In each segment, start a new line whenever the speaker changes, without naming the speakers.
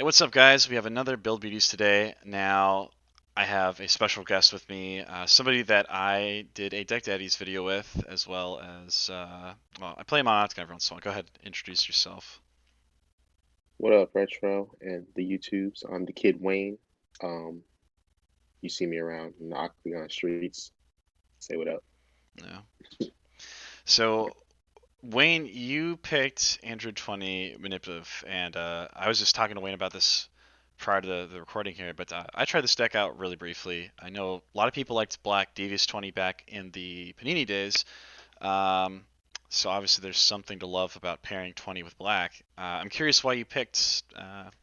Hey, what's up, guys? We have another Build BeautieZ today. Now, I have a special guest with me, somebody that I did a Deck Daddies video with, as well as, well, I play him on Octagon every once in a while. Go ahead, introduce yourself.
What up, Retro and the YouTubes? I'm the kid Wayne. Um, you see me around in the Octagon streets. Say what up.
Yeah. So, Wayne, you picked Android 20 Manipulative, and I was just talking to Wayne about this prior to the recording here, but I tried this deck out really briefly. I know a lot of people liked Black Devious 20 back in the Panini days. Um, so obviously there's something to love about pairing 20 with black. I'm curious why you picked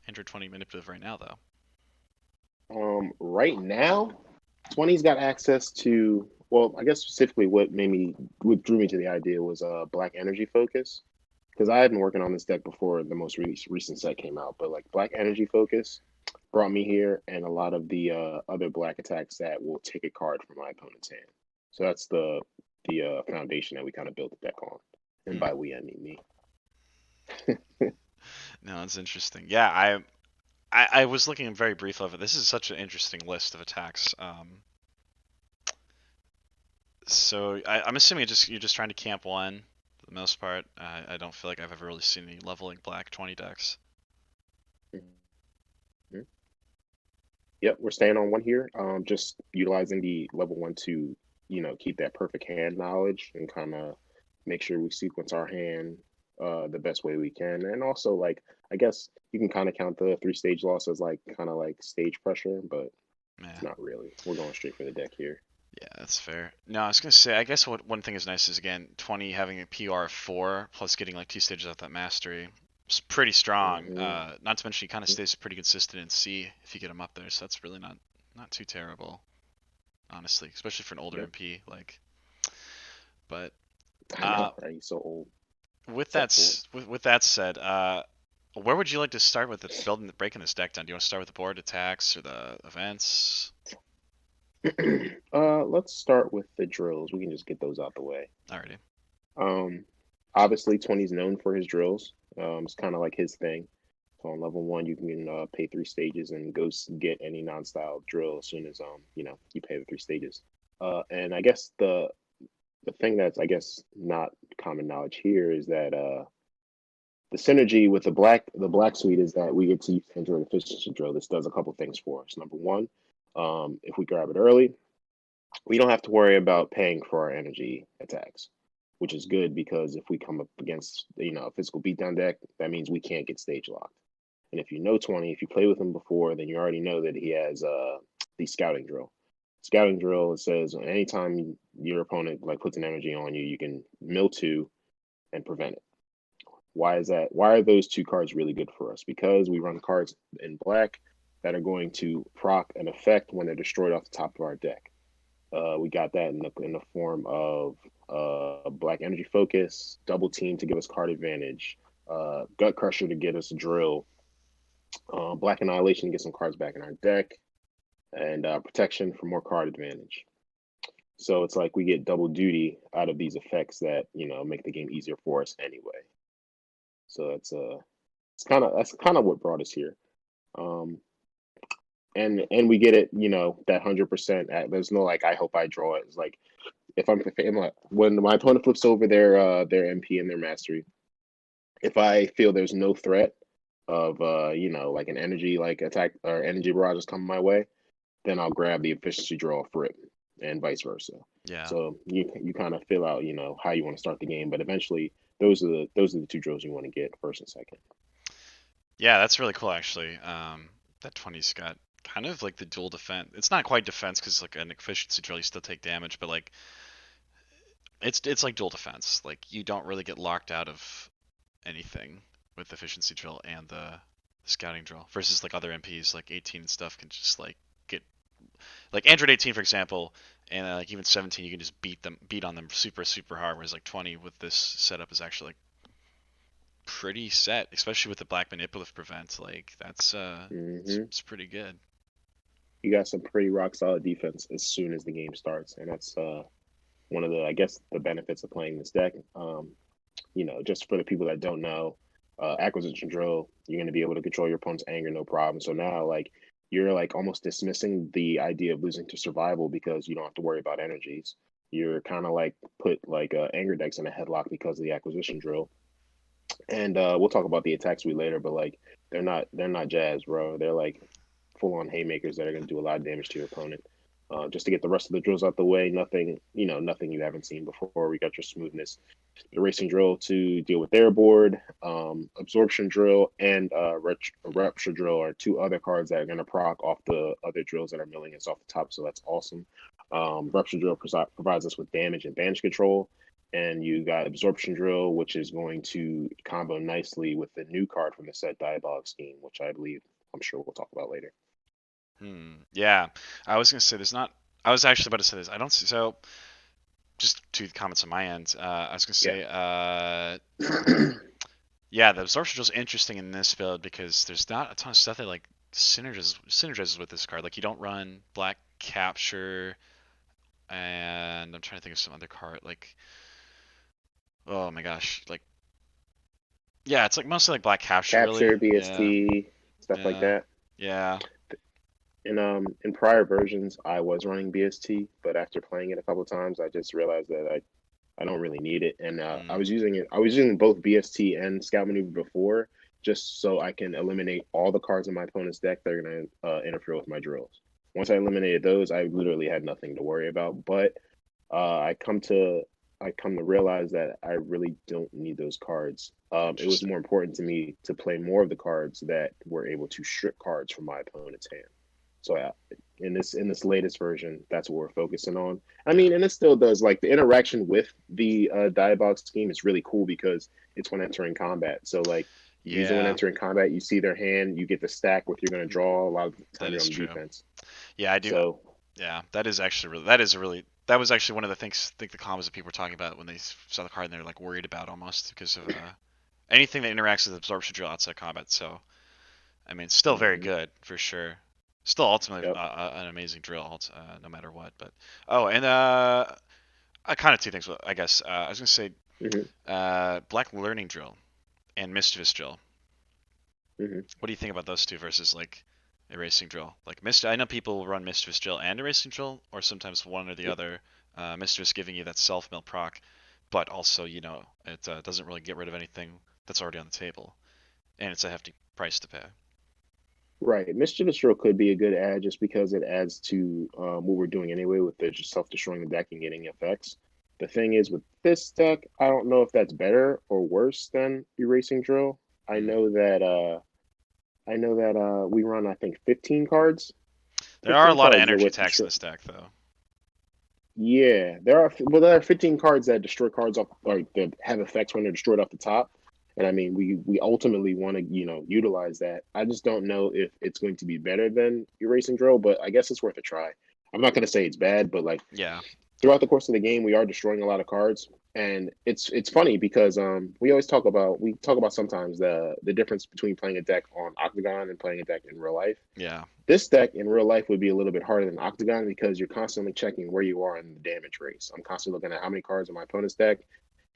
Android 20 Manipulative right now, though.
Right now, 20's got access to, well, I guess specifically what drew me to the idea was Black Energy Focus. Because I had been working on this deck before the most recent set came out, but like Black Energy Focus brought me here and a lot of the other black attacks that will take a card from my opponent's hand. So that's the foundation that we kind of built the deck on. And
Hmm.
by we, I mean me.
No, that's interesting. Yeah, I was looking very briefly of it. This is such an interesting list of attacks. So I'm assuming you're just trying to camp one for the most part. I don't feel like I've ever really seen any leveling black 20 decks.
Mhm. Yep, we're staying on one here. Just utilizing the level one to, keep that perfect hand knowledge and kind of make sure we sequence our hand the best way we can. And also, like, I guess you can kind of count the three-stage loss as like kind of like stage pressure, but
Yeah.
it's not really. We're going straight for the deck here.
Yeah, that's fair. No, I was gonna say, I guess what one thing is nice is again 20 having a PR of 4 plus getting like two stages of that mastery. It's pretty strong.
Hmm.
Not to mention he kind of stays pretty consistent in C if you get him up there, so that's really not too terrible, honestly, especially for an older
Yep.
MP. Like, but
I
uh,
know, right? He's so old.
with
It's up for
with that said, where would you like to start with the building breaking this deck down? Do you want to start with the board attacks or the events?
it. Let's start with the drills. We can just get those out the way.
Alrighty.
Um, Obviously, 20 is known for his drills. It's kind of like his thing. So on level one, you can pay three stages and go get any non-style drill as soon as you pay the three stages. And I guess the thing that's I guess not common knowledge here is that the synergy with the black suite is that we get to use Android efficiency drill. This does a couple things for us. Number one, if we grab it early, we don't have to worry about paying for our energy attacks, which is good because if we come up against a physical beatdown deck, that means we can't get stage locked. And if you know 20, if you play with him before, then you already know that he has the scouting drill. Scouting drill, it says anytime your opponent like puts an energy on you, you can mill two and prevent it. Why is that? Why are those two cards really good for us? Because we run cards in black that are going to proc an effect when they're destroyed off the top of our deck. We got that in the form of Black Energy Focus, Double Team to give us card advantage, Gut Crusher to get us a drill, Black Annihilation to get some cards back in our deck, and Protection for more card advantage. So it's like we get double duty out of these effects that make the game easier for us anyway. So that's kind of what brought us here. Um, and we get it, that 100%. There's no like I hope I draw it. It's like when my opponent flips over their MP and their mastery, if I feel there's no threat of like an energy like attack or energy barrage is coming my way, then I'll grab the efficiency draw for it, and vice versa.
Yeah.
So you kind of fill out how you want to start the game, but eventually those are the two drills you want to get first and second.
Yeah, that's really cool actually. That 20's got kind of like the dual defense. It's not quite defense because like an efficiency drill, you still take damage, but like it's like dual defense. Like you don't really get locked out of anything with efficiency drill and the scouting drill versus like other MPs like 18 and stuff can just like get like Android 18 for example, and like even 17 you can just beat on them super hard. Whereas like 20 with this setup is actually like pretty set, especially with the black manipulative prevent. Like that's
Hmm.
it's pretty good.
You got some pretty rock solid defense as soon as the game starts, and that's one of the I guess the benefits of playing this deck. Just for the people that don't know, acquisition drill, you're going to be able to control your opponent's anger no problem. So now, like, you're like almost dismissing the idea of losing to survival because you don't have to worry about energies. You're kind of like put like anger decks in a headlock because of the acquisition drill. And we'll talk about the attack suite later, but like they're not jazz, bro. They're like full on haymakers that are going to do a lot of damage to your opponent. Just to get the rest of the drills out the way, nothing, nothing you haven't seen before. We got your smoothness, erasing drill to deal with their board, absorption drill, and rupture drill are two other cards that are going to proc off the other drills that are milling us off the top. So that's awesome. Rupture drill provides us with damage and banish control, and you got absorption drill, which is going to combo nicely with the new card from the set diabolic scheme, which I believe I'm sure we'll talk about later.
Yeah, I was gonna say there's not. I was actually about to say this. I don't see. So just two comments on my end. I was gonna
Yeah.
say, yeah, the absorption drill is interesting in this build because there's not a ton of stuff that like synergizes with this card. Like you don't run black capture, and I'm trying to think of some other card. Like, oh my gosh, like yeah, it's like mostly like black capture really.
Capture,
Yeah,
BST, stuff like
yeah,
that.
yeah.
In prior versions, I was running BST, but after playing it a couple of times, I just realized that I don't really need it. And I
Mm,
was using it. I was using both BST and Scout Maneuver before, just so I can eliminate all the cards in my opponent's deck that are going to interfere with my drills. Once I eliminated those, I literally had nothing to worry about. But uh, I come to I come to realize that I really don't need those cards. It was
interesting.
more important to me to play more of the cards that were able to strip cards from my opponent's hand. So yeah, in this latest version, that's what we're focusing on. I
Yeah,
mean, and it still does like the interaction with the diabolic scheme is really cool because it's when entering combat. So like you use it when
yeah.
entering combat, you see their hand, you get the stack what you're going to draw. A lot of the time
That
you're
is
on the
true.
defense.
Yeah, I do.
So
Yeah, that is actually really. That is a really. That was actually one of the things. I think the combos that people were talking about when they saw the card and they're like worried about almost because of anything that interacts with absorption drill outside combat. So I mean, still very
mhm,
good for sure. Still ultimately
yep.
an amazing drill, no matter what. But oh, and kind of two things. I guess I was gonna say
Hmm.
Black Learning Drill and Mischievous Drill.
Hmm.
What do you think about those two versus like erasing drill? Like I know people run mischievous drill and erasing drill, or sometimes one or the other. Mischievous giving you that self mill proc, but also it doesn't really get rid of anything that's already on the table, and it's a hefty price to pay.
Right. Mischievous Drill could be a good add just because it adds to what we're doing anyway with the just self-destroying the deck and getting effects. The thing is with this deck, I don't know if that's better or worse than Erasing Drill. I
Hmm.
know that we run I think 15 cards.
There are a
15
lot of
cards that
energy
with
attacks in
destroy.
this deck, though.
Yeah, there are 15 cards that destroy cards off or that have effects when they're destroyed off the top. And I mean, we ultimately want to utilize that. I just don't know if it's going to be better than Erasing Drill, but I guess it's worth a try. I'm not going to say it's bad, but like
Yeah.
throughout the course of the game, we are destroying a lot of cards, and it's funny because we talk about sometimes the difference between playing a deck on Octagon and playing a deck in real life.
Yeah.
This deck in real life would be a little bit harder than Octagon because you're constantly checking where you are in the damage race. I'm constantly looking at how many cards in my opponent's deck,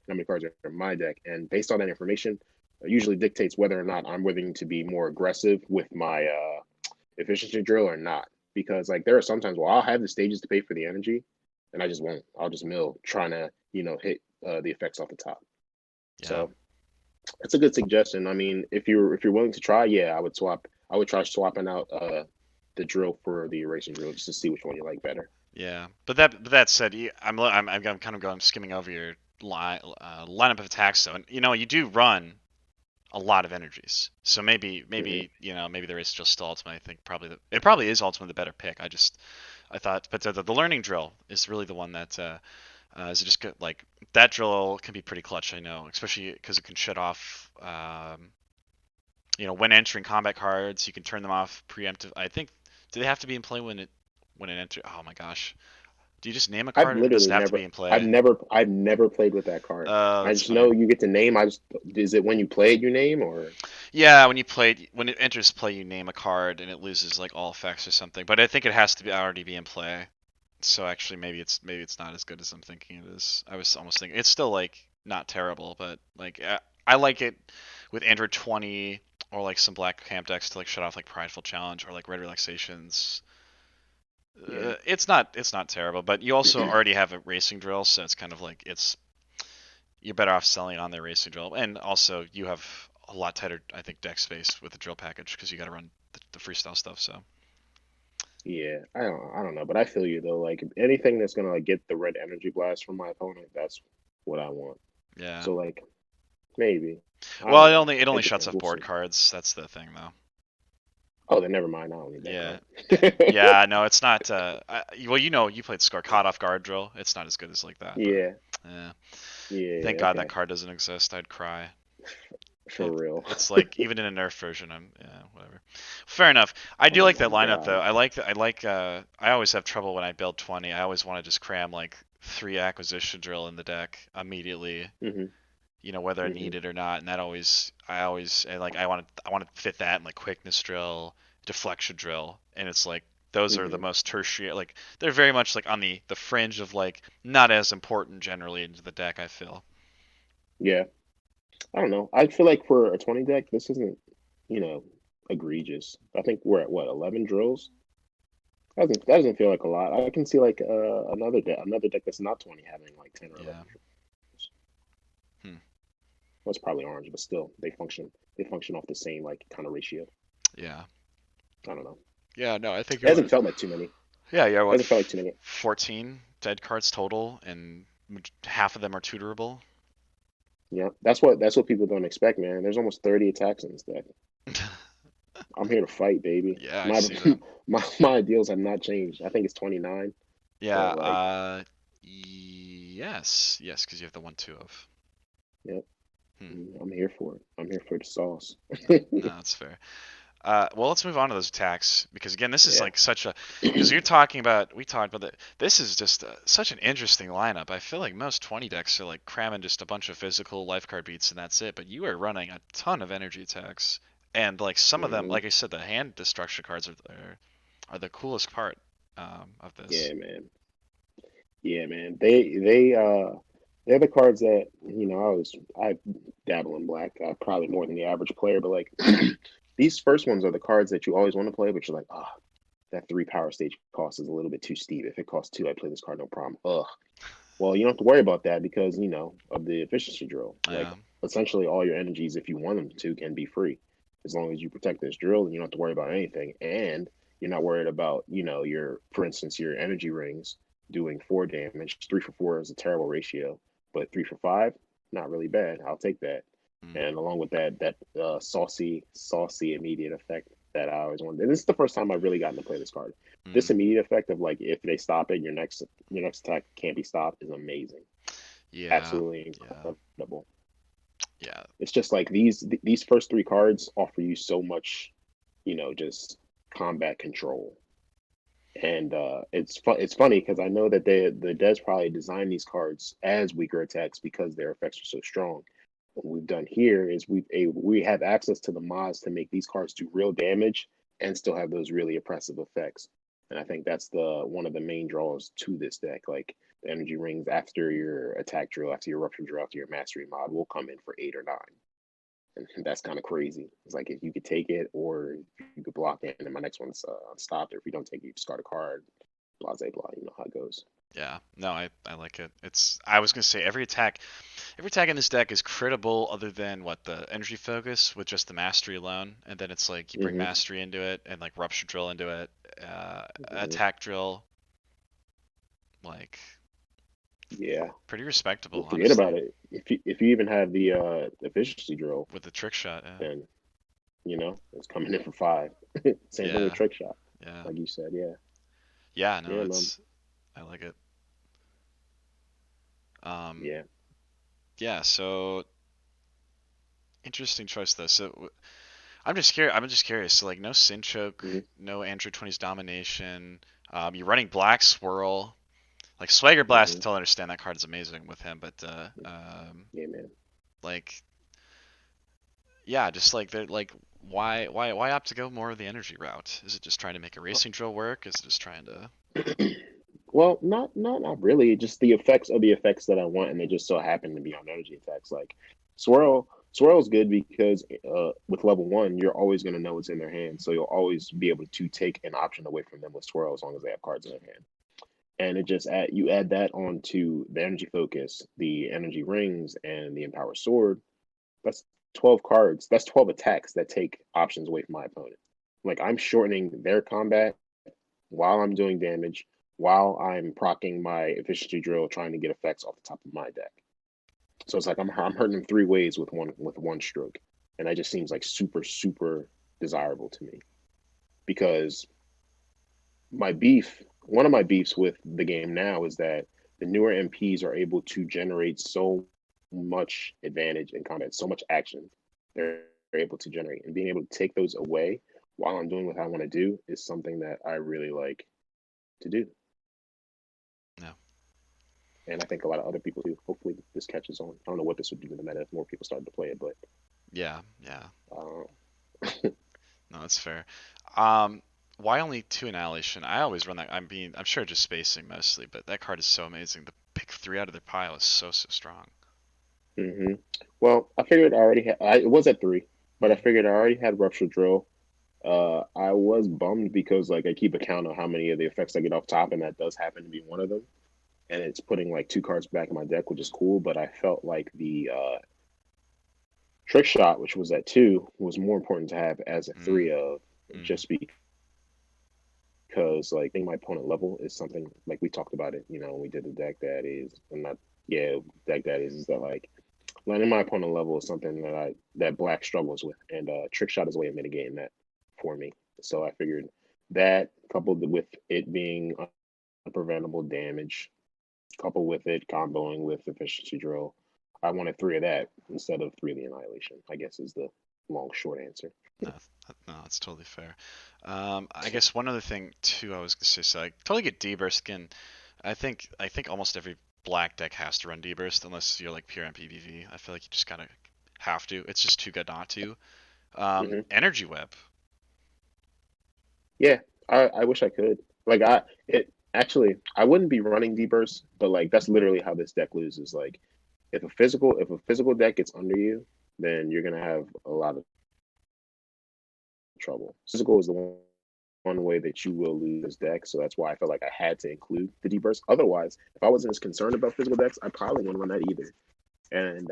how many cards are in my deck, and based on that information, it usually dictates whether or not I'm willing to be more aggressive with my efficiency drill or not. Because like there are sometimes where I'll have the stages to pay for the energy, and I just won't. I'll just mill trying to hit the effects off the top.
Yeah.
So it's a good suggestion. I mean, if you're willing to try, yeah, I would swap. I would try swapping out the drill for the erasing drill just to see which one you like better.
Yeah. But that said, I'm kind of going skimming over your lineup of attacks though, and you do run a lot of energies. So
Hmm.
maybe there is just still ultimately. I think it probably is ultimately the better pick. I thought, but the learning drill is really the one that is just good. Like that drill can be pretty clutch. I know, especially because it can shut off. When entering combat cards, you can turn them off preemptive. I think do they have to be in play when it enters? Oh my gosh, do you just name a
I've
card or does
literally
it have to be
never,
in
I've
play?
never, I've never played with that card. I
That's
just know
funny.
you get to name. Is it when you play it you name or?
Yeah, when it enters play, you name a card and it loses like all effects or something. But I think it has to already be in play. So actually, maybe it's not as good as I'm thinking it is. I was almost thinking it's still like not terrible, but like I like it with Android 20 or like some black camp decks to like shut off like Prideful Challenge or like Red Relaxations.
Yeah.
It's not terrible, but you also already have a racing drill, so it's kind of like it's you're better off selling on their racing drill, and also you have a lot tighter, I think, deck space with the drill package because you got to run the freestyle stuff. So
Yeah, I don't know, but I feel you though. Like anything that's gonna like get the red energy blast from my opponent, that's what I want.
yeah.
So like maybe I
Well,
don't
it
know.
only it only
It
shuts
depends.
off
We'll
board
see.
cards. That's the thing, though.
Oh, then never mind. I don't need that
Yeah.
card.
Yeah, no, it's not. Well, you played Score Caught Off Guard drill. It's not as good as like that, but
Yeah,
yeah. Thank
yeah,
God that
okay,
card doesn't exist. I'd cry.
for
It,
real.
it's like even in a nerf version, yeah, whatever. Fair enough. I do
Oh
like
my
that lineup though.
God.
I always have trouble when I build 20. I always want to just cram like 3 acquisition drill in the deck immediately,
Hmm.
whether I
Hmm.
need it or not. And that I always and like I want to fit that in like quickness drill, deflection drill, and it's like those are the
Hmm.
most tertiary. Like they're very much like on the fringe of like not as important generally into the deck. I feel.
Yeah, I don't know. I feel like for a 20 deck, this isn't, you know, egregious. I think we're at what, 11 drills? That doesn't feel like a lot. I can see like another deck that's not 20 having like 10 or 11
Yeah.
drills.
Hmm.
Well, it's probably orange, but still they function off the same like kind of ratio.
Yeah.
I don't know.
Yeah. No, I think
It
you're
hasn't
right.
felt like too many. It
Yeah. Yeah. What?
hasn't felt like too many.
14 dead cards total, and half of them are tutorable.
Yeah, that's what people don't expect, man. There's almost 30 attacks in this deck. I'm here to fight, baby.
Yeah, I
My
see that.
my ideals have not changed. I think it's 29,
Yeah.
but like,
Yes. Yes, because you have the 1/2 of.
yep,
Hmm.
I'm here for it. I'm here for the sauce.
No, that's fair. Well, let's move on to those attacks because again, this is
Yeah.
like such a because you're talking about we talked about that. This is just such an interesting lineup. I feel like most 20 decks are like cramming just a bunch of physical life card beats and that's it. But you are running a ton of energy attacks, and like some of them,
Hmm.
like I said, the hand destruction cards are the coolest part of this.
Yeah, man. Yeah, man. They're the cards that, I dabble in black, probably more than the average player, but like these first ones are the cards that you always want to play, but you're like, that 3 power stage cost is a little bit too steep. If it costs 2, I play this card no problem. Ugh. Well, you don't have to worry about that because, of the efficiency drill. Like
Yeah.
essentially all your energies, if you want them to, can be free. As long as you protect this drill, and you don't have to worry about anything. And you're not worried about, for instance, your energy rings doing 4 damage. 3 for 4 is a terrible ratio, but 3 for 5, not really bad. I'll take that.
Mm.
And along with that saucy immediate effect that I always wanted. And this is the first time I've really gotten to play this card. This
Mm.
immediate effect of like if they stop it, your next attack can't be stopped is amazing.
Yeah.
Absolutely
Yeah.
incredible.
Yeah.
It's just like these first 3 cards offer you so much, just combat control. And it's funny because I know that the devs probably designed these cards as weaker attacks because their effects are so strong. What we've done here is we have access to the mods to make these cards do real damage and still have those really oppressive effects. And I think that's the one of the main draws to this deck. Like the energy rings after your attack drill, after your rupture drill, after your mastery mod will come in for 8 or 9. And that's kind of crazy. It's like if you could take it or you could block it, and then my next one's unstopped. Or if you don't take it, you discard a card. Blah blah blah. You know how it goes.
Yeah. No, I like it. I was gonna say every attack in this deck is critable other than what the energy focus with just the mastery alone, and then it's like you bring
Hmm.
mastery into it and like rupture drill into it,
Hmm.
attack drill, like
Yeah.
pretty
Well,
respectable
forget about
honestly
it. If you even have the efficiency drill,
with the trick shot. Yeah.
then it's coming in for 5. Same thing with
Yeah.
trick shot,
Yeah.
like you said. Yeah.
Yeah. No,
Yeah, man.
I like it. Um.
Yeah.
Yeah. So interesting choice though. So I'm just curious. I'm just curious. So like no Sinchoke,
Hmm.
no Android 20's domination. You're running Black Swirl. Like Swagger Blast, I
Hmm.
totally understand that card is amazing with him, but
Yeah, man.
like yeah, just like they're like why opt to go more of the energy route? Is it just trying to make a racing drill work? Is it just trying to
Well, not really. Just the effects are the effects that I want, and they just so happen to be on energy attacks. Like swirl. Swirl's good because with level one, you're always going to know what's in their hand. So you'll always be able to take an option away from them with Swirl as long as they have cards in their hand. And it just you add that onto the energy focus, the energy rings, and the empower sword. That's 12 cards. That's 12 attacks that take options away from my opponent. Like I'm shortening their combat while I'm doing damage, while I'm procking my efficiency drill, trying to get effects off the top of my deck. So it's like I'm hurting them three ways with one stroke, and that just seems like super desirable to me because one of my beefs with the game now is that the newer MPs are able to generate so much advantage in combat, so much action they're able to generate, and being able to take those away while I'm doing what I want to do is something that I really like to do.
No.
And I think a lot of other people do. Hopefully, this catches on. I don't know what this would do to the meta if more people started to play it, but
Yeah, yeah.
uh,
No, that's fair. Um, why only two Annihilation? I always run that. I'm sure just spacing mostly, but that card is so amazing. The pick three out of their pile is so strong.
hmm well, I figured I already had. It was at three, but I
Mm,
figured I already had rupture drill. I was bummed because like I keep a count of how many of the effects I get off top, and that does happen to be one of them. And it's putting like two cards back in my deck, which is cool. But I felt like the trick shot, which was at two, was more important to have as a
mm,
three of,
mm.
just because like think my opponent level is something like we talked about it. When we did the deck that is, I'm not, yeah, deck that is that like landing my opponent level is something that black struggles with, and trick shot is a way of mitigating that for me. So I figured that coupled with it being unpreventable damage, coupled with it comboing with efficiency drill, I wanted three of that instead of three of the annihilation. I guess is the long short answer.
No, no, that's totally fair. I guess one other thing too, I was gonna say, so I totally get D-burst again. I think almost every black deck has to run D-burst unless you're like pure MPVV. I feel like you just kind of have to. It's just too good not to.
hmm
Energy web.
Yeah, I wish I could. Like it actually I wouldn't be running D burst, but like that's literally how this deck loses. Like if a physical deck gets under you, then you're gonna have a lot of trouble. Physical is the one way that you will lose this deck, so that's why I felt like I had to include the D burst. Otherwise, if I wasn't as concerned about physical decks, I probably wouldn't run that either. And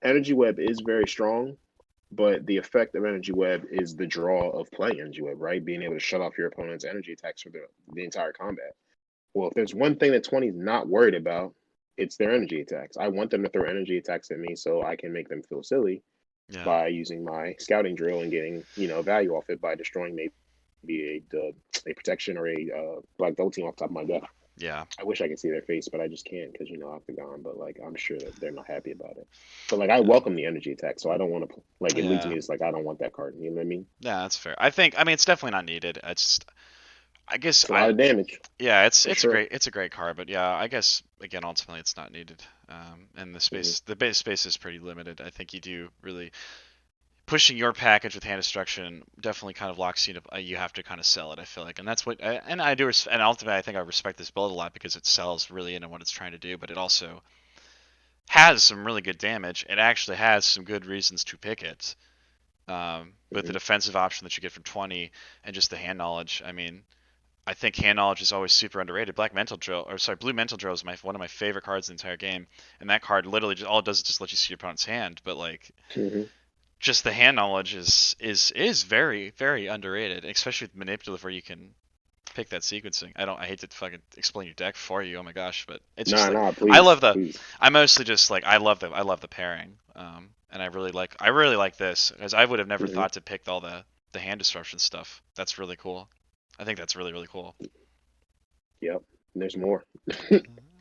Energy Web is very strong, but the effect of Energy Web is the draw of playing Energy Web, right? Being able to shut off your opponent's energy attacks for the entire combat. Well, if there's one thing that 20 is not worried about, it's their energy attacks. I want them to throw energy attacks at me so I can make them feel silly
Yeah,
by using my scouting drill and getting value off it by destroying maybe a protection or a black double team off the top of my deck.
yeah,
I wish I could see their face, but I just can't because Octagon. But like, I'm sure that they're not happy about it. But like, I
yeah,
welcome the energy attack, so I don't want to like. It leads
yeah.
me to like, I don't want that card. You know what I mean?
Yeah, that's fair. I mean, it's definitely not needed. It's just, I guess
It's a lot of damage
yeah, it's
for
it's a
sure.
great card, but yeah, I guess again, ultimately, it's not needed. And
hmm
the base space is pretty limited. I think you do really pushing your package with hand destruction definitely kind of locks you to you have to kind of sell it. I feel like, and that's what and I do, and ultimately, I think I respect this build a lot because it sells really into what it's trying to do, but it also has some really good damage. It actually has some good reasons to pick it. With the
hmm
defensive option that you get from 20 and just the hand knowledge. I mean, I think hand knowledge is always super underrated. Black mental drill, or sorry, blue mental drill is one of my favorite cards in the entire game, and that card literally just all it does is just let you see your opponent's hand. But like,
hmm
just the hand knowledge is very underrated, especially with manipulative where you can pick that sequencing. I hate to fucking explain your deck for you. Oh my gosh, but it's just
Nah,
like
nah.
I love
Please,
the.
please.
I mostly just like I love the pairing. And I really like this because I would have never
hmm
thought to pick all the hand disruption stuff. That's really cool. I think that's really cool.
Yep. And there's more.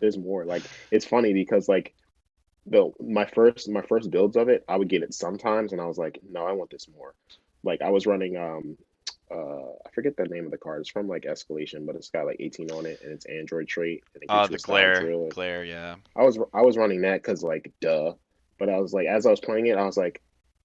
There's more. Like it's funny because like my first builds of it, I would get it sometimes, and I was like, no, I want this more. Like I was running I forget the name of the card. It's from like Escalation, but it's got like 18 on it, and it's Android trait, and it gives you
The
a style
glare,
drill.
glare, yeah,
I was running that because like duh, but I was like as I was playing it, I was like,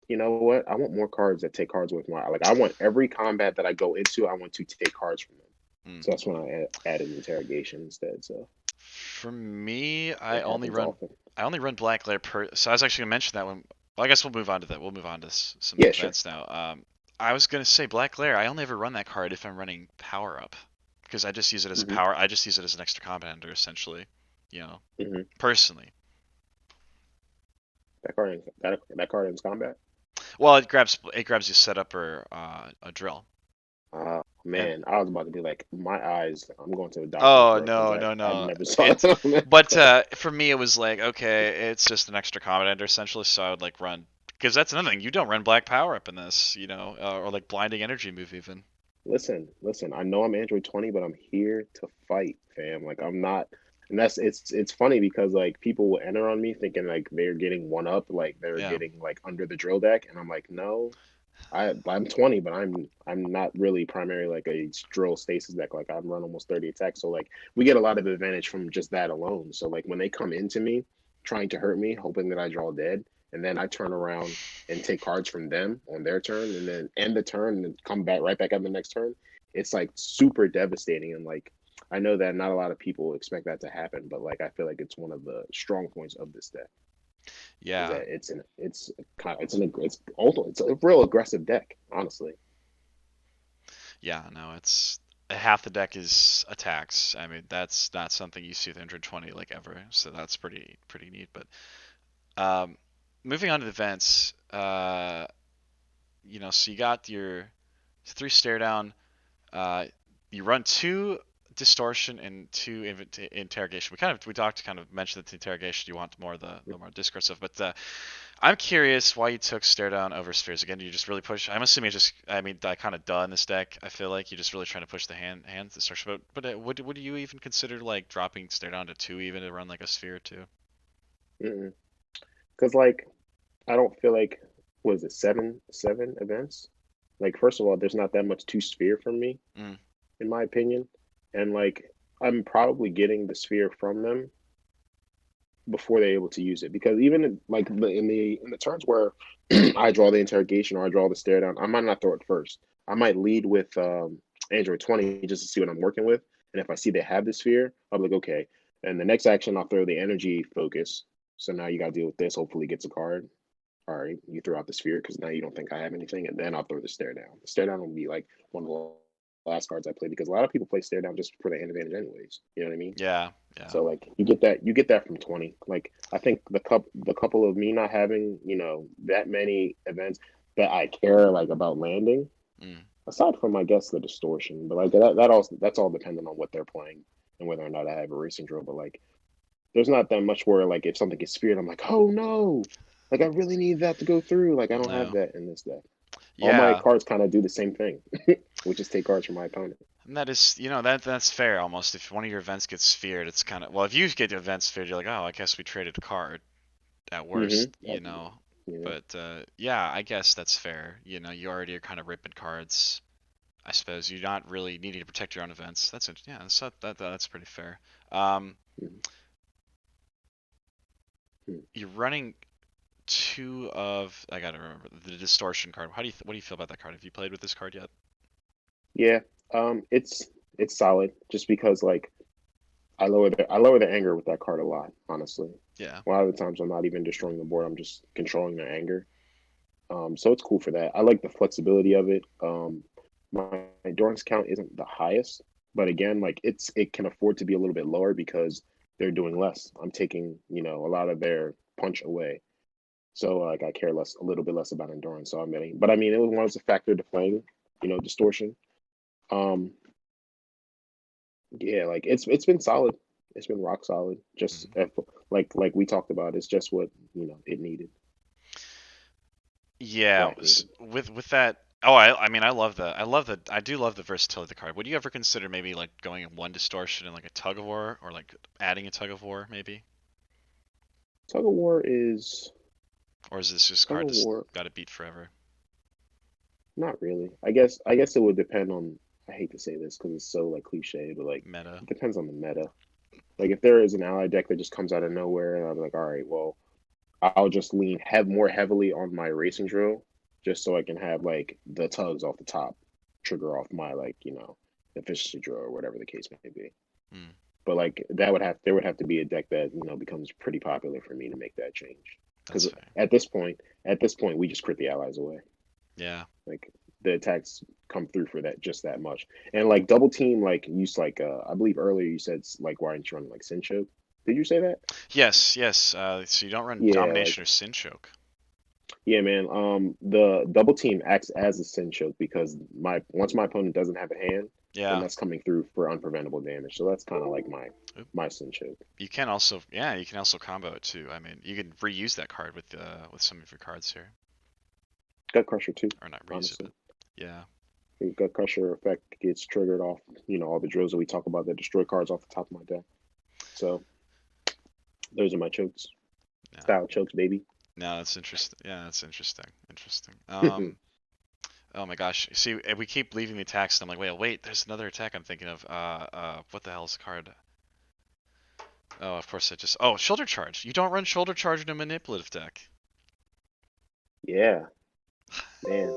you know what? I want more cards that take cards with my like. I want every combat that I go into, I want to take cards from them.
mm.
So that's when I added interrogation instead. So
For me,
it happens often.
I only run black glare per. So I was actually gonna mention that one. Well, I guess we'll move on to that. We'll move on to some
Yeah, sure.
events now. I was gonna say Black Glare. I only ever run that card if I'm running Power Up, because I just use it as a
hmm
power. I just use it as an extra commander essentially. You know,
hmm
personally.
That card ends combat.
Well, it grabs you setup or a drill. And
Man, I was about to be like, my eyes. I'm going to the doctor,
oh
bro, because
no,
I
no,
I
no.
never saw
It's
it on that
but
card.
for me it was like, okay, it's just an extra commander essentially, so I would like run, because that's another thing, you don't run black power up in this, or like blinding energy move even.
Listen. I know I'm Android 20, but I'm here to fight, fam. Like I'm not, and it's funny because like people will enter on me thinking like they're getting one up, like they're
Yeah.
getting like under the drill deck, and I'm like, no, I'm 20, but I'm not really primary like a drill stasis deck. Like I'm run almost 30 attacks, so like we get a lot of advantage from just that alone. So like when they come into me trying to hurt me, hoping that I draw dead, and then I turn around and take cards from them on their turn, and then end the turn and then come back right back up the next turn, it's like super devastating. And like I know that not a lot of people expect that to happen, but like I feel like it's one of the strong points of this deck is
Yeah.
that it's a real aggressive deck, honestly.
Yeah, no, it's half the deck is attacks. I mean, that's not something you see with 120 like ever, so that's pretty neat. But um, moving on to the events, so you got your three stare down. Uh, you run two distortion and two interrogation. We talked kind of mentioned that the interrogation you want more of the more discourse stuff, but I'm curious why you took stare down over spheres again. You just really push. I'm assuming just I mean I kind of duh in this deck. I feel like you're just really trying to push the hand distortion. But would you even consider like dropping stare down to two even to run like a sphere too?
Because like I don't feel like was it seven events? Like first of all, there's not that much to sphere from me,
Mm,
in my opinion, and like I'm probably getting the sphere from them before they're able to use it. Because even like in the turns where I draw the interrogation or I draw the stare down, I might not throw it first. I might lead with Android 20 just to see what I'm working with. And if I see they have the sphere, I'll be like, okay. And the next action, I'll throw the energy focus. So now you got to deal with this. Hopefully, gets a card. All right, you throw out the sphere because now you don't think I have anything, and then I'll throw the stare down. The stare down will be like one of the last cards I play because a lot of people play stare down just for the hand advantage, anyways. You know what I mean?
yeah, yeah.
So like you get that from 20. Like I think the couple of me not having, that many events that I care like about landing,
Mm,
aside from I guess the distortion, but like that's all dependent on what they're playing and whether or not I have a racing drill. But like there's not that much where like if something gets speared, I'm like, oh no. Like I really need that to go through. Like I don't have
no.
that in this deck. All my
Yeah.
cards kind of do the same thing, which is take cards from my opponent.
And that is, that's fair almost. If one of your events gets sphered, it's kind of, well, if you get your event sphered, you're like, oh, I guess we traded a card at worst,
That, you know.
But yeah, I guess that's fair. You already are kind of ripping cards. I suppose you're not really needing to protect your own events. Yeah, that's pretty fair. Um,
Mhm.
you're running two of, I gotta remember the distortion card. What do you feel about that card? Have you played with this card yet?
Yeah, it's solid just because like I lower the anger with that card a lot, honestly.
Yeah.
A lot of the times I'm not even destroying the board, I'm just controlling their anger. So it's cool for that. I like the flexibility of it. My endurance count isn't the highest, but again, like it can afford to be a little bit lower because they're doing less. I'm taking, a lot of their punch away. So like I care a little bit less about endurance. So I'm getting, but I mean, it was a factor to playing, distortion. Um, Yeah, like it's been solid. It's been rock solid. Just
Mhm.
like we talked about, it's just what it needed.
Yeah,
Black needed.
with that. Oh, I mean, I do love the versatility of the card. Would you ever consider maybe like going in one distortion and like a tug of war, or like adding a tug of war maybe?
Tug of War is
Or is this just
Tug
card
of
just
War.
got to beat forever?
Not really. I guess it would depend on. I hate to say this because it's so like cliche, but like
Meta.
it depends on the meta. Like if there is an ally deck that just comes out of nowhere, and I'm like, all right, well, I'll just lean more heavily on my racing drill, just so I can have like the tugs off the top, trigger off my like efficiency drill or whatever the case may be.
Hmm,
But like there would have to be a deck that becomes pretty popular for me to make that change.
that's
Because
fair.
at this point, at this point, we just crit the allies away.
Yeah.
Like the attacks come through for that just that much. And like double team, like use like I believe earlier you said like why aren't you running like Sin Choke? Did you say that?
Yes, yes. So you don't run
Yeah,
domination
like
or sin choke.
yeah, man. The double team acts as a Sin Choke because my once my opponent doesn't have a hand, then
Yeah.
that's coming through for unpreventable damage. So that's kind of like
Oop.
my Sin Choke.
You can also, yeah, you can also combo it too. I mean, you can reuse that card with some of your cards here,
Gut Crusher too,
or not reuse it,
honestly.
but yeah,
The Gut Crusher effect gets triggered off, all the drills that we talk about that destroy cards off the top of my deck. So those are my chokes.
yeah.
Style chokes, baby.
No, that's interesting. Yeah, that's interesting. Interesting.
hmm
Oh my gosh. See, we keep leaving the attacks, and I'm like, wait, there's another attack I'm thinking of. What the hell is the card? Oh, of course I just. Oh, shoulder charge. You don't run shoulder charge in a manipulative deck.
Yeah, man.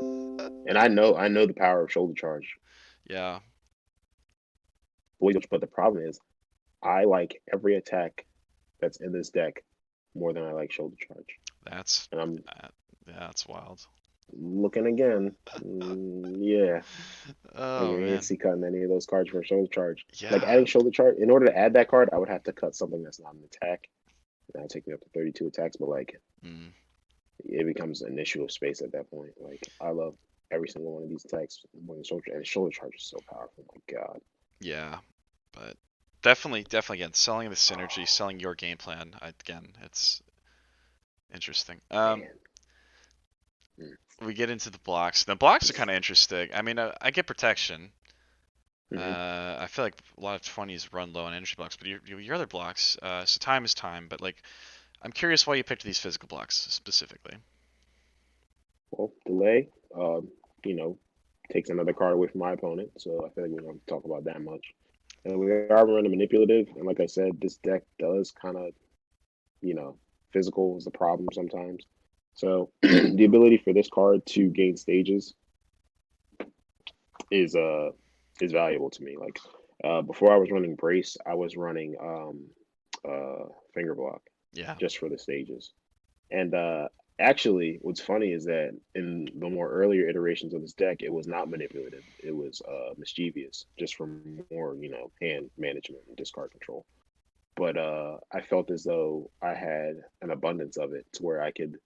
And I know the power of shoulder charge.
Yeah,
But the problem is I like every attack that's in this deck more than I like shoulder charge.
that's
And I'm
uh, yeah, that's wild.
looking again. Yeah, I
Oh
can't
man.
see cutting any of those cards for shoulder charge. Like
Yeah.
adding shoulder charge, in order to add that card, I would have to cut something that's not an attack. That would take me up to 32 attacks, but like
Mm,
it becomes an issue of space at that point. Like I love every single one of these attacks more than shoulder, and shoulder charge is so powerful. My God,
yeah, but definitely again, selling the synergy, selling your game plan. Again, it's interesting.
man. Mm.
We get into the blocks. The blocks are kind of interesting. I mean, I get protection.
hmm
I feel like a lot of 20s run low on energy blocks, but your other blocks, so time is time. But like, I'm curious why you picked these physical blocks specifically.
Well, delay, you know, takes another card away from my opponent, so I feel like we don't talk about that much. And we are running manipulative, and like I said, this deck does kind of, you know, physical is the problem sometimes. So the ability for this card to gain stages is valuable to me. Like before I was running brace, I was running finger block
Yeah.
just for the stages. And actually, what's funny is that in the more earlier iterations of this deck, it was not manipulative. It was mischievous, just for more, hand management and discard control. But I felt as though I had an abundance of it to where I could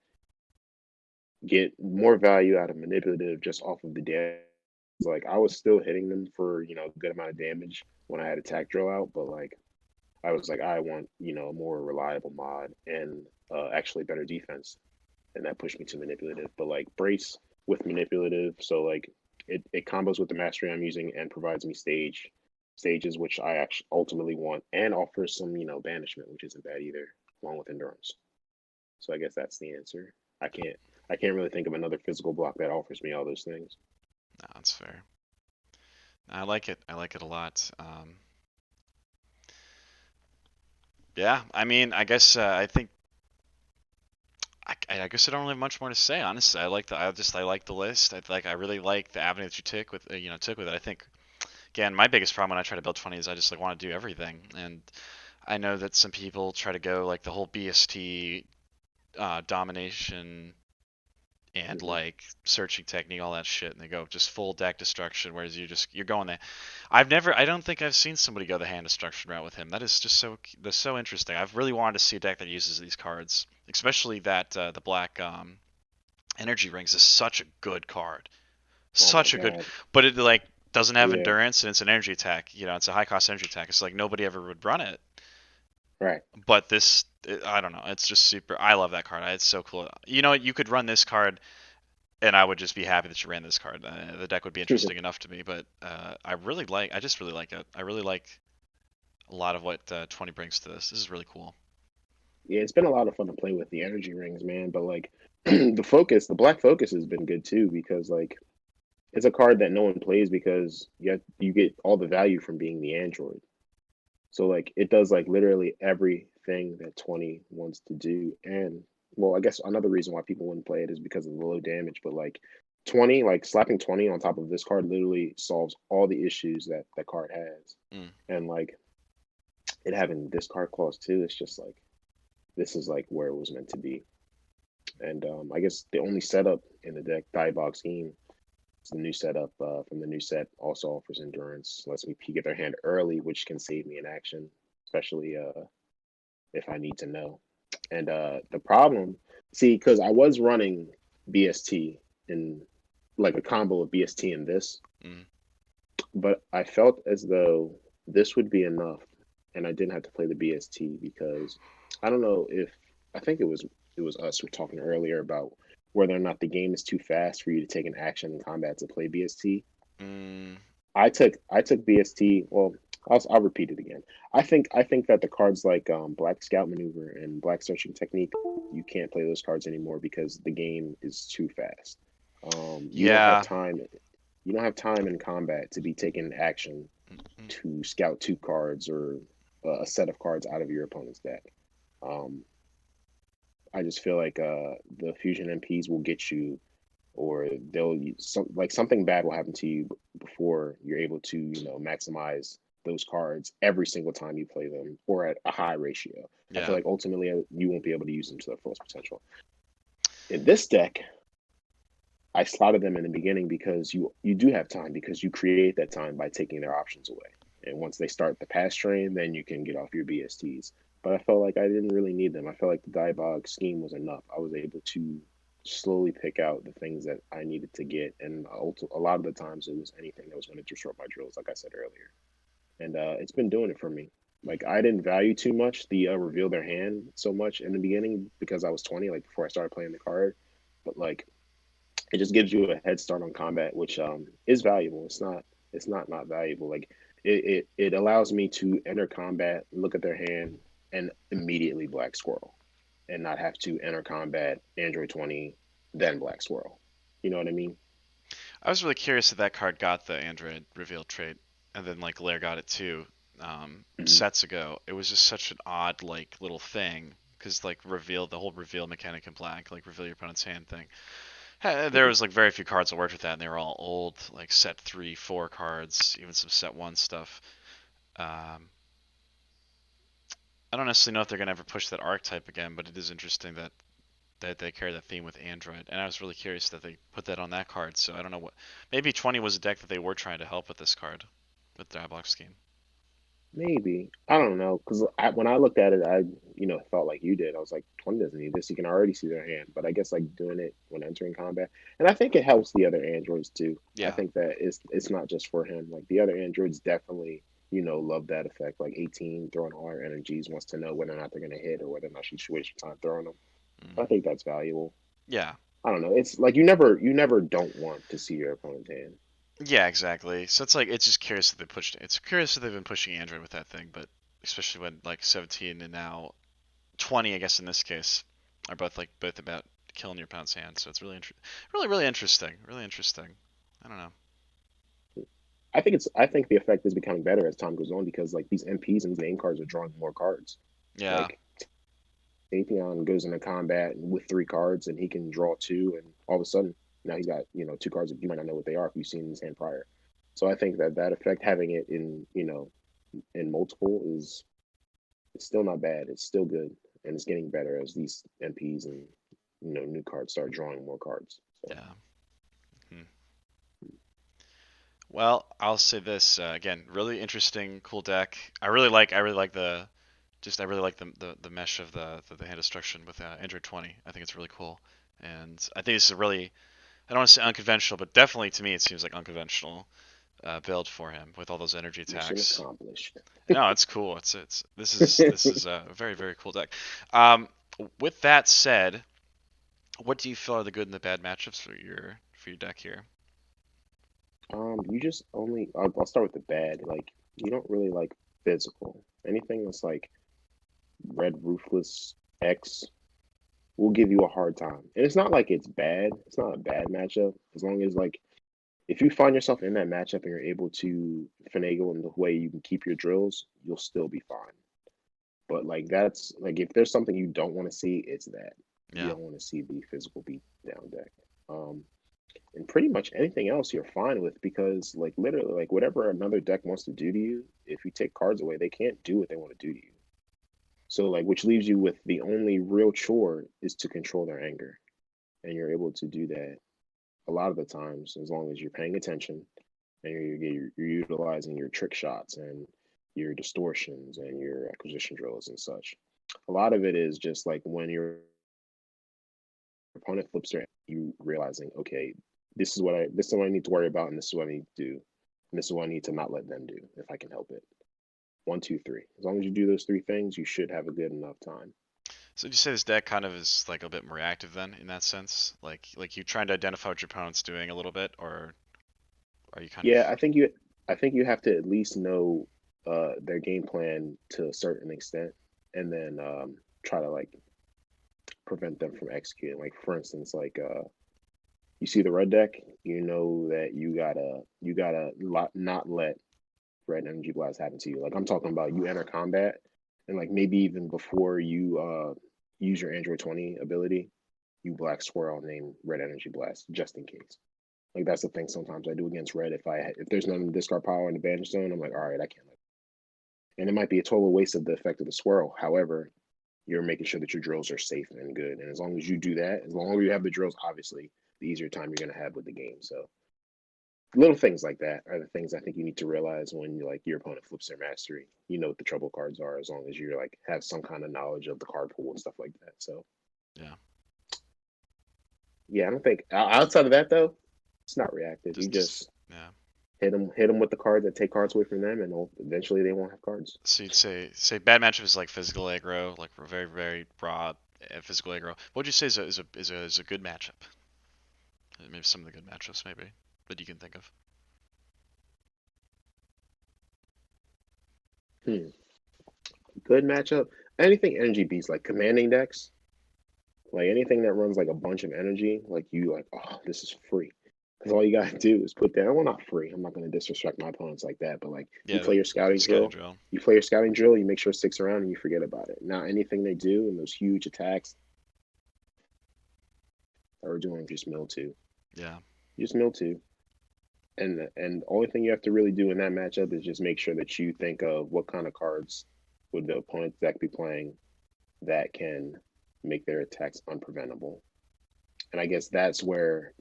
get more value out of manipulative just off of the damage. Like I was still hitting them for a good amount of damage when I had attack drill out, but like I was like I want a more reliable mod and actually better defense, and that pushed me to manipulative. But like brace with manipulative, so like it combos with the mastery I'm using and provides me stages which I actually ultimately want, and offers some banishment, which isn't bad either, along with endurance. So I guess that's the answer. I can't I can't really think of another physical block that offers me all those things.
No, that's fair. I like it. I like it a lot. Yeah. I mean, I guess I think I guess I don't really have much more to say. Honestly, I like the list. I really like the avenue that you took with took with it. I think again, my biggest problem when I try to build 20 is I just like want to do everything, and I know that some people try to go like the whole BST domination and
hmm
like searching technique, all that shit, and they go just full deck destruction. Whereas you're going there. I don't think I've seen somebody go the hand destruction route with him. That is just that's so interesting. I've really wanted to see a deck that uses these cards, especially that the black energy rings is such a good card,
Oh my
such a good,
god.
but it like doesn't have
Yeah.
endurance and it's an energy attack. It's a high cost energy attack. It's like nobody ever would run it,
Right.
but I don't know. It's just super. I love that card. It's so cool. You could run this card and I would just be happy that you ran this card. The deck would be interesting enough to me, but I just really like it. I really like a lot of what 20 brings to this. This is really cool.
Yeah, it's been a lot of fun to play with the energy rings, man. But like the black focus has been good too because like it's a card that no one plays because you get all the value from being the android. So like it does like literally everything that 20 wants to do. And well, I guess another reason why people wouldn't play it is because of the low damage. But like 20, like slapping 20 on top of this card literally solves all the issues that that card has.
Mm.
And like it having discard clause too, it's just like this is like where it was meant to be. And I guess the only setup in the deck, Diebox Scheme, is the new setup from the new set. Also offers endurance, lets me peek at their hand early, which can save me in action, especially if I need to know. And the problem, see, because I was running BST in like a combo of BST and this,
Mm.
but I felt as though this would be enough, and I didn't have to play the BST because I don't know if I think it was us who were talking earlier about whether or not the game is too fast for you to take an action in combat to play BST.
Mm.
I took BST. Well, I'll repeat it again. I think that the cards like Black Scout Maneuver and Black Searching Technique, you can't play those cards anymore because the game is too fast. You don't have
Yeah.
time. You don't have time in combat to be taking action
Mm-mm.
to scout two cards or a set of cards out of your opponent's deck. Um, I just feel like the fusion MPs will get you, or they'll like something bad will happen to you before you're able to maximize those cards every single time you play them or at a high ratio. I feel
Yeah.
like ultimately you won't be able to use them to their fullest potential. In this deck, I slotted them in the beginning because you do have time because you create that time by taking their options away. And once they start the pass train, then you can get off your BSTs. But I felt like I didn't really need them. I felt like the Diebog scheme was enough. I was able to slowly pick out the things that I needed to get, and a lot of the times it was anything that was going to disrupt my drills, like I said earlier. And it's been doing it for me. Like I didn't value too much the reveal their hand so much in the beginning because I was 20, like before I started playing the card. But like it just gives you a head start on combat, which is valuable. It's not valuable. Like it allows me to enter combat, look at their hand, and immediately black squirrel, and not have to enter combat Android 20, then black squirrel. You know what I mean?
I was really curious if that card got the Android reveal trait, and then like Lair got it too.
Mm-hmm.
Sets ago, it was just such an odd like little thing because like reveal the whole reveal mechanic in black, like reveal your opponent's hand thing. There
Mm-hmm.
was like very few cards that worked with that, and they were all old, like set 3, 4 cards, even some set 1 stuff. Um, I don't necessarily know if they're gonna ever push that archetype again, but it is interesting that they carry that theme with Android, and I was really curious that they put that on that card. So I don't know what. Maybe 20 was a deck that they were trying to help with this card, with the Diablock scheme.
Maybe I don't know because when I looked at it, I felt like you did. I was like, 20 doesn't need this. You can already see their hand, but I guess like doing it when entering combat, and I think it helps the other androids too. I
Yeah.
think that it's not just for him. Like the other androids definitely love that effect. Like 18 throwing all her energies wants to know whether or not they're gonna hit or whether or not she should waste her time throwing them.
Mm.
I think that's valuable.
Yeah.
I don't know. It's like you never don't want to see your opponent's hand.
Yeah, exactly. So it's like it's just curious that they pushed. It's curious that they've been pushing Android with that thing, but especially when like 17 and now 20, I guess in this case, are both about killing your opponent's hand. So it's really interesting. Really interesting. I don't know.
I think the effect is becoming better as time goes on because like these MPs and these name cards are drawing more cards.
Yeah.
Like Atheon goes into combat with 3 cards and he can draw two, and all of a sudden now he's got 2 cards that you might not know what they are if you've seen his hand prior. So I think that effect, having it in multiple, is it's still not bad. It's still good, and it's getting better as these MPs and new cards start drawing more cards. So
Yeah. Hmm. Well, I'll say this again. Really interesting, cool deck. I really like the just I really like the mesh of the hand destruction with Android 20. I think it's really cool, and I think it's a really I don't want to say unconventional, but definitely to me it seems like unconventional build for him with all those energy
mission
attacks.
accomplished.
No, it's cool. It's this is a very cool deck. Um, with that said, what do you feel are the good and the bad matchups for your deck here?
You just only. I'll start with the bad. Like you don't really like physical. Anything that's like red ruthless X will give you a hard time. And it's not like it's bad. It's not a bad matchup as long as like if you find yourself in that matchup and you're able to finagle in the way you can keep your drills, you'll still be fine. But like that's like if there's something you don't want to see, it's that. You
Yeah.
don't want to see the physical beat down deck. Um, and pretty much anything else you're fine with because like literally like whatever another deck wants to do to you, if you take cards away, they can't do what they want to do to you. So like, which leaves you with the only real chore is to control their anger, and you're able to do that a lot of the times as long as you're paying attention and you're utilizing your trick shots and your distortions and your acquisition drills and such. A lot of it is just like when your opponent flips their, you realizing, okay, this is what I need to worry about, and this is what I need to do, and this is what I need to not let them do if I can help it. One, two, three. As long as you do those three things, you should have a good enough time.
So do you say this deck kind of is like a bit more reactive then in that sense? Like you trying to identify what your opponent's doing a little bit, or are you kind of
Yeah, I think you have to at least know their game plan to a certain extent, and then try to like prevent them from executing. Like for instance, like you see the red deck, you know that you gotta not let red energy blast happen to you. Like I'm talking about you enter combat, and like maybe even before you use your Android 20 ability, you black swirl name red energy blast just in case. Like that's the thing. Sometimes I do against red. If there's none in the discard power in the banish zone, I'm like, all right, I can't. And it might be a total waste of the effect of the swirl. However, you're making sure that your drills are safe and good. And as long as you do that, as long as you have the drills, obviously, the easier time you're gonna have with the game. So little things like that are the things I think you need to realize when you like your opponent flips their mastery. You know what the trouble cards are as long as you like have some kind of knowledge of the card pool and stuff like that. So
yeah?
yeah, I don't think outside of that though, it's not reactive. You
Just
just
yeah.
hit them with the cards that take cards away from them, and eventually they won't have cards.
So you'd say bad matchup is like physical aggro, like very broad physical aggro. What would you say is a good matchup? Maybe some of the good matchups maybe that you can think of.
Hmm. Good matchup. Anything energy beats like commanding decks, like anything that runs like a bunch of energy, like you like, oh, this is free. Because all you gotta do is put down. Well, not free. I'm not gonna disrespect my opponents like that, but like you
Yeah,
play your
the
scouting
scouting
drill,
drill.
you play your scouting drill, you make sure it sticks around, and you forget about it. Now anything they do in those huge attacks are doing just mill two,
Yeah.
just mill two. And the only thing you have to really do in that matchup is just make sure that you think of what kind of cards would the opponent's deck be playing that can make their attacks unpreventable. And I guess that's where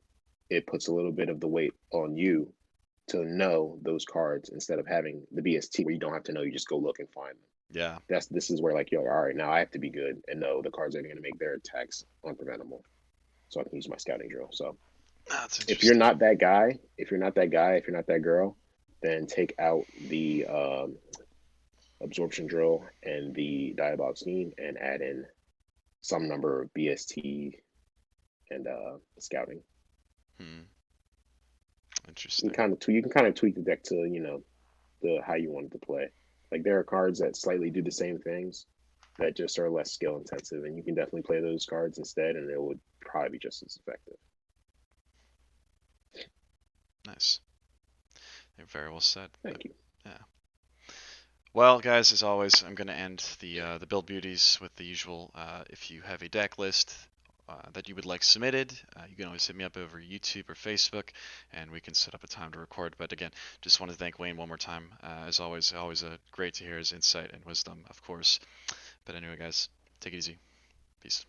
it puts a little bit of the weight on you to know those cards instead of having the BST where you don't have to know, you just go look and find them.
Yeah.
This is where like you're like, all right, now I have to be good and know the cards that are going to make their attacks unpreventable, so I can use my scouting drill. So
That's
if you're
interesting.
not that guy, if you're not that girl, then take out the absorption drill and the diabolic scheme and add in some number of BST and scouting.
Hmm.
You
Interesting.
can kind of tweak the deck to the how you want it to play. Like there are cards that slightly do the same things that just are less skill intensive, and you can definitely play those cards instead, and it would probably be just as effective.
Nice. Very well said. But
Thank you.
yeah. Well, guys, as always, I'm going to end the build beauties with the usual. If you have a deck list that you would like submitted, you can always hit me up over YouTube or Facebook, and we can set up a time to record. But again, just want to thank Wayne one more time. As always great to hear his insight and wisdom, of course. But anyway, guys, take it easy. Peace.